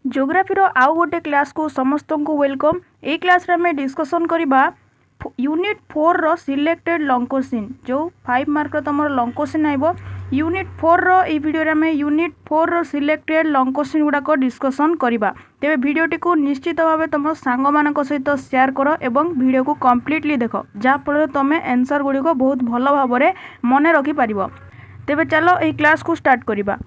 Geography आउ गोटे class को समस्त को वेलकम। ए क्लास रे हमें डिस्कसन करबा यूनिट 4 रो सिलेक्टेड लॉन्ग क्वेश्चन जो 5 मार्क रो तमर लॉन्ग क्वेश्चन आइबो। यूनिट 4 रो ए वीडियो रे हमें यूनिट 4 रो सिलेक्टेड लॉन्ग क्वेश्चन गुडा को डिस्कसन करबा। तेबे वीडियोटी को निश्चित भाव तम सांग मानक सहित शेयर करो एवं वीडियो को कंप्लीटली देखो जहाँ फल तुम आंसर गुड़ी को बहुत भल भाव में मन रखि पारिबो। तेबे चलो ए क्लास को स्टार्ट करबा।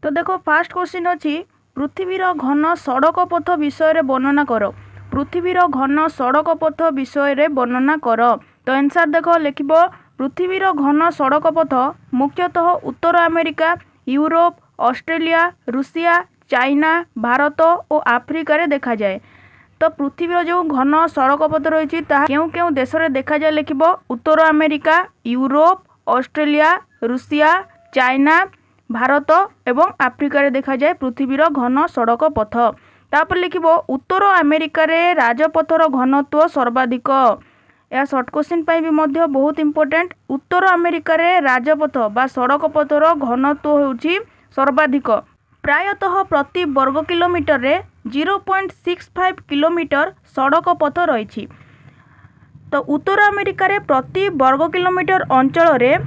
तो देखो फास्ट क्वेश्चन अच्छी पृथ्वीर घन सड़क पथ विषय वर्णना कर। पृथ्वीर घन सड़क पथ विषय वर्णना कर। तो आंसर देख लिख पृथ्वीर घन सड़क पथ मुख्यतः उत्तर America, Europe, Australia, Russia, China, Bharat और आफ्रिका देखा जाए। तो पृथ्वीर जो घन सड़क पथ रही क्यों देश में देखा जाए लिख उत्तर America, Europe, Australia, Russia, China, Bharat एवं आफ्रिका देखा जाए पृथ्वीर घन सड़क पथ। तापर लिख उत्तर अमेरिका रे राजपथर घनत्व सर्वाधिक। यह सर्ट क्वेश्चन भी मध्य बहुत इंपोर्टेंट। उत्तर अमेरिका रे राजपथ बा सड़क पथर घनत्व होउछि सर्वाधिक। प्रायतः प्रति वर्ग किलोमीटर रे 0.65 किलोमीटर सड़क पथ रही। तो उत्तर अमेरिका रे प्रति वर्ग किलोमीटर अंचल रे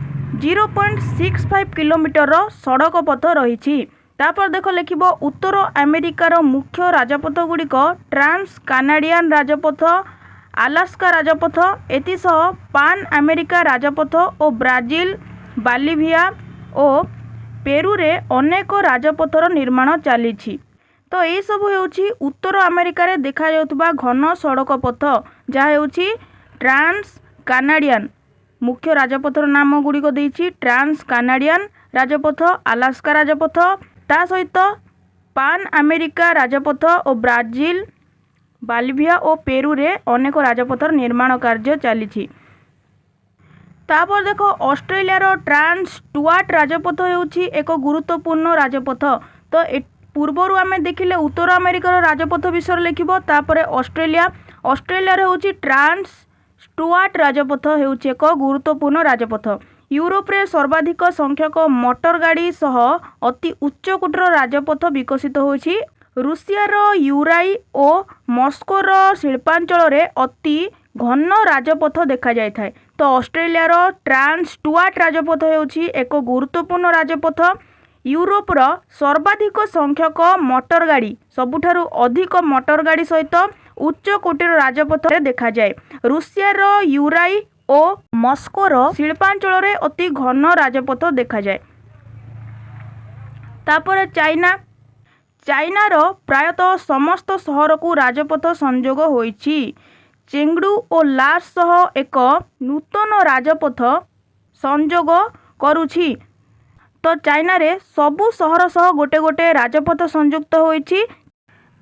0.65 किलोमीटर सड़क पथ रही। तापर देख लिख उत्तर अमेरिकार मुख्य राजपथ गुड़िक ट्रांस कानाडियन राजपथ, आलास्का राजपथ, एतिसह पान अमेरिका राजपथ और ब्राजिल, बोलिविया और पेरू रे अनेक राजपथर निर्माण चली। तो ये सब होउछि उत्तर अमेरिका रे देखा जाउतबा घन सड़क पथ जहाँ होउछि ट्रांस कानाडियन। मुख्य राजपथर नाम गुड़िक देइछि ट्रांस कानाडियन राजपथ, आलास्का राजपथ, ता सहित पान अमेरिका राजपथ और ब्राजिल, बोलिविया और पेरू रे अनेक राजपथर निर्माण कार्य चली। तापर देखो ऑस्ट्रेलिया ट्रांस स्टुआर्ट राजपथ होउछि एक गुरुत्वपूर्ण राजपथ। तो पूर्वर आम देखिले उत्तर अमेरिकार राजपथ विषय लिखिबो। तापर ऑस्ट्रेलिया होउछि ट्रांस स्टुआर्ट राजपथ होउछि एक गुरुत्वपूर्ण राजपथ। यूरोप रे सर्वाधिक संख्यक मोटर गाड़ी सह अति उच्च कोटर राजपथ विकसित होछि। रूसियार यूराई और मस्कोर शिल्पांचल रे अति घन राजपथ देखा जाय थाए। तो ऑस्ट्रेलियार ट्रांस स्टुआर्ट राजपथ होउछि एक गुरुत्वपूर्ण राजपथ। यूरोप रो सर्वाधिक संख्यक मोटर गाड़ी सबुठारु अधिक मोटर गाड़ी सहित उच्च कोटीर राजपथ देखा जाए। रूसियार यूराई और मस्कोर शिल्पांचल रे अति घन राजपथ देखा जाए। तापर चाइनार प्रायतः समस्त सहर को राजपथ संजोग होइछि। चेंगडू और लास सह एक नूतन राजपथ संजोग करुछि। तो चाइना रे सबु सहर सह गोटे गोटे राजपथ संयुक्त होइछि।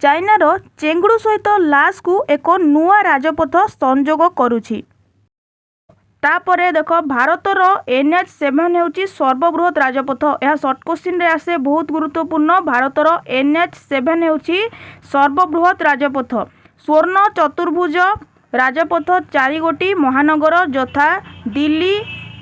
चाइनार चेंगडू सहित लास को एक नुआ राजपथ संजोग करुछि। तापरे देख भारतर NH7 होउछि सर्वबृहत राजपथ। यह सर्ट क्वेश्चन रे आसे बहुत गुरुत्वपूर्ण। भारतर NH7 होउछि सर्वबृहत राजपथ। स्वर्ण चतुर्भुज राजपथ 4 गोटी महानगर यथा दिल्ली,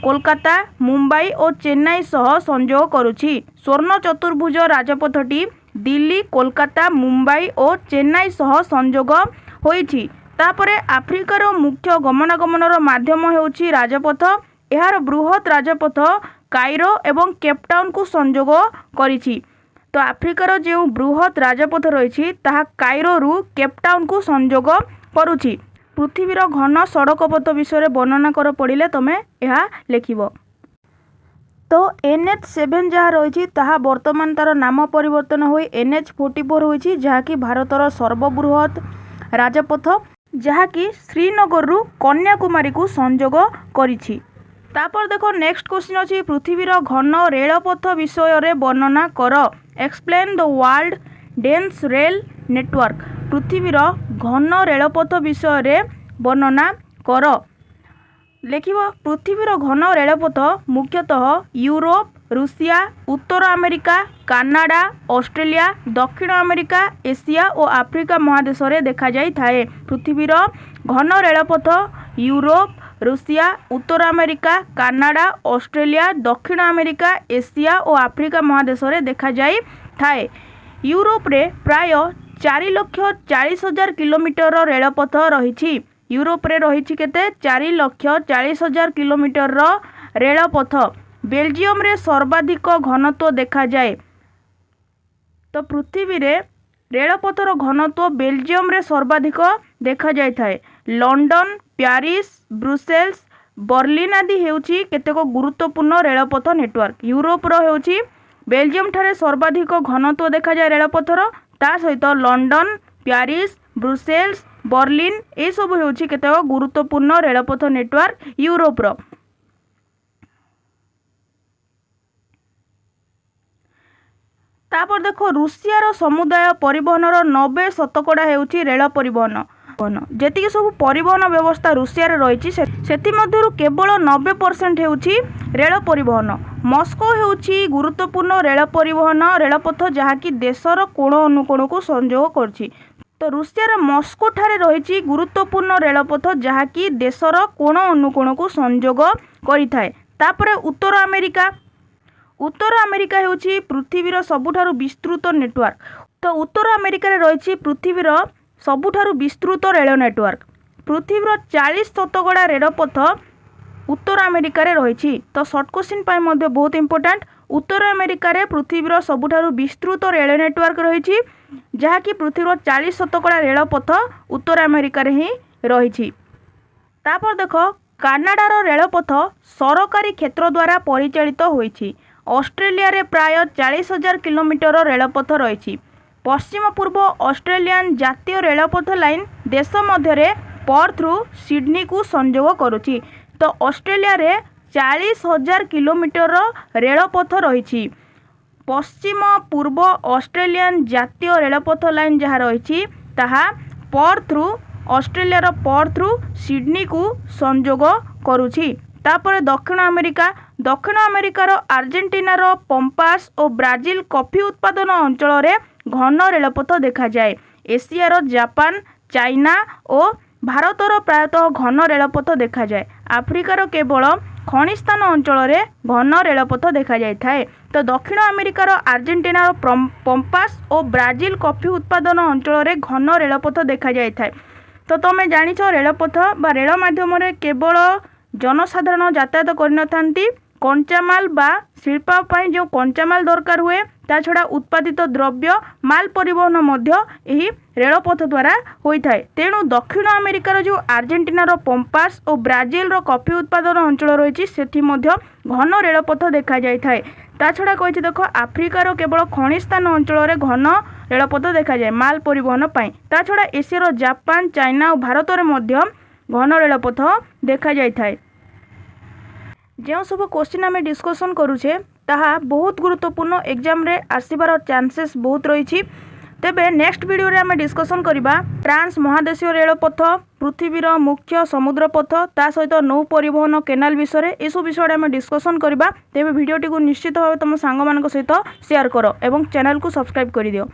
कोलकाता, मुंबई और चेन्नई सह संजोग करुछि। स्वर्ण चतुर्भुज राजपथटी दिल्ली, कोलकाता, मुंबई और चेन्नई सह संजोग होइछि। तापरे आफ्रिकार मुख्य गमनागमनर माध्यम होउछि राजपथ। यार बृहत राजपथ कायरो एवं केपटाउन को संजोग करिछि। तो आफ्रिकार जो बृहत राजपथ रही कायरो रु केपटाउन को संजोग करुछि। पृथ्वीर घन सड़क पथ विषय वर्णना कर पड़े तुमे यह लिखिबो। तो NH7 जहाँ रही वर्तमान तार नाम परिवर्तन हो NH44 होइछि जहाँकि भारतर सर्वबृहत राजपथ जहाँकि श्रीनगर रु कन्याकुमारी को संजोग करिछि। तापर देखो नेक्स्ट क्वेश्चन अछि पृथ्वीर घन रेलपथ विषय रे वर्णना कर। Explain the world dense rail network. पृथ्वीर घन रेलपथ विषय रे वर्णना कर। लिखिबो पृथ्वीर घन रेलपथ मुख्यतः यूरोप, रूसिया, उत्तर अमेरिका, कानाडा, ऑस्ट्रेलिया, दक्षिण अमेरिका, एशिया और आफ्रिका महादेश रे देखा जाई थाए। पृथ्वीर घन रेलपथ यूरोप, रूसिया, उत्तर अमेरिका, कानाडा, ऑस्ट्रेलिया, दक्षिण अमेरिका, एशिया और आफ्रिका महादेश रे देखा जाई थाए। यूरोप रे प्राय 4,40,000 किलोमीटर रेलपथ रही। यूरोप रे रही केते 4,40,000 किलोमीटर रेलपथ। बेल्जियम रे सर्वाधिक घनत्व देखा जाए। तो पृथ्वी रे रेलपथर घनत्व बेल्जियम रे सर्वाधिक देखा जाय थाए। लंडन, प्यारिस, ब्रुसेल्स, बर्लिन आदि हेउची केतेक गुरुत्वपूर्ण रेलपथ नेटवर्क। यूरोप रो हेउची बेल्जियम ठारे सर्वाधिक घनत्व देखा जाए रेलपथर, ता सहित लंडन, प्यारिस, ब्रुसेल्स, बर्लिन ए सब हेउची केतेक गुरुत्वपूर्ण रेलपथ नेटवर्क यूरोप रो। तापर देखो रूसियार समुदाय परिवहनर 90% हेउची रेल परिवहन। जेतिक सब परिवहन व्यवस्था रूसिया रे रही से केवल 90% हेउची रेल परिवहन। मस्को हेउची गुरुत्वपूर्ण रेल परिवहन रेलपथ जहाँकि देशर कोण अनुकोण को संयोग करछि। तो रूसियार मस्को ठारे रही गुरुत्वपूर्ण रेलपथ जहाँकि देशर कोण अनुकोण को संयोग करिथाए। तापरे उत्तर अमेरिका हेउची पृथ्वीर सबुठारु विस्तृत नेटवर्क। तो उत्तर अमेरिका रे रही पृथ्वीर सबुठारु विस्तृत रेल नेटवर्क। पृथ्वीर 40% रेलपथ उत्तर अमेरिका रे रही। तो शॉर्ट क्वेश्चन पाई मध्य बहुत इंपोर्टेंट। उत्तर अमेरिका रे पृथ्वीर सबुठारु विस्तृत रेल नेटवर्क रही, जहाँकि पृथ्वीर 40% रेलपथ उत्तर अमेरिका रे ही रही। तापर देखो कानाडार रेलपथ सरकारी क्षेत्र द्वारा परिचालित होइछि। ऑस्ट्रेलिया रे प्राय 40,000 किलोमीटर रेलपथ रही। पश्चिम पूर्व ऑस्ट्रेलियन जातीय रेलपथ लाइन देश मध्य पर्थ रु सिडनी को संयोग करुछि। तो ऑस्ट्रेलिया रे 40,000 किलोमीटर रेलपथ रही। पश्चिम पूर्व ऑस्ट्रेलियन जातीय रेलपथ लाइन जहाँ रही ताहा पर्थ रु ऑस्ट्रेलिया पर्थ रु सिडनी को संयोग करुछि। तापर दक्षिण अमेरिकार आर्जेंटीनार पंपास और ब्राजिल कॉफी उत्पादन अंचल रे घन रेलपथ देखा जाए। एशियार जापान, चाइना और भारतर प्रायतः घन रेलपथ देखा जाए। आफ्रिकार केवल खनिस्थान अंचल रे घन रेलपथ देखा जाए थाए। तो दक्षिण अमेरिकार आर्जेंटीनार पंपास और ब्राजिल कॉफी उत्पादन अंचल रे घन रेलपथ देखा जाए थाए। तो तुम जानिछ रेलपथ बा रेल माध्यम केवल जनसाधारण यातायात करनथांती, कंचामाल बा शिल्प पाई जो कंचामाल दरकार हुए ता छड़ा उत्पादित द्रव्य माल परिवहन मध्य एही रेलपथ द्वारा होइथाए। तेणु दक्षिण अमेरिकार जो आर्जेंटीनार पंपास और ब्राजिल रो कॉफी उत्पादन अंचल रही सेठी मध्य घन रेलपथ देखा जाय थाए। ता छड़ा कहिछि देखो आफ्रिकार केवल खनिस्थान अंचल रे घन रेलपथ देखा जाए माल परिवहन पाई। ता छड़ा एशियार जापान, चाइना और भारत रे मध्य घन रेलपथ देखा जाय थाए। जो सब क्वेश्चन आम डिस्कसन करुचे ताहा बहुत गुरुत्वपूर्ण एग्जाम रे आसीबार चांसेस बहुत रही। तेबे नेक्स्ट वीडियो रे आम डिस्कसन करिबा ट्रांस महादेशीय रेलपथ, पृथ्वीर मुख्य समुद्र पथ, ता सहित नौ परिवहन केनाल विषय ए सब विषय आम डिस्कसन करिबा। तेबे वीडियोटी को निश्चित भाव तुम सांग मान सहित शेयर करो एवं चैनल को सब्सक्राइब कर दियो।